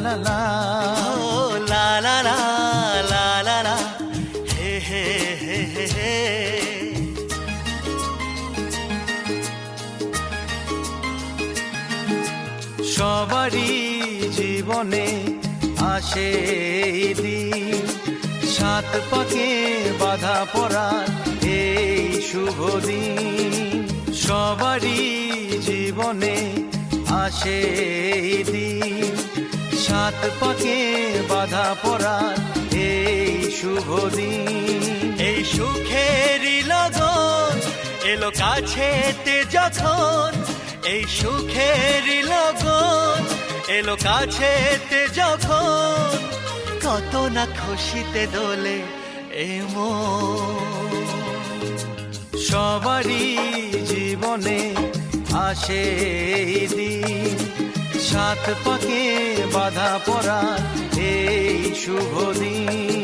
লা লা, ও লা লা লা লা লা লা, হে হে হে হে হে। সবারই জীবনে আসে এই দিন, সাত পাকে বাধা পড়ার এই শুভ দিন। সবারই জীবনে আসে এই দিন, সাত পাকে বাধা পড়ার এই শুভ দিন। এই সুখেরই লগন এলো কাছেতে যখন, এই সুখেরই লগন এলো কাছেতে যখন, কত না খুশিতে দোলে এ মন। সবারই জীবনে আসে এই দিন, সাত পাকে বাধা পড়ার এই শুভ দিন।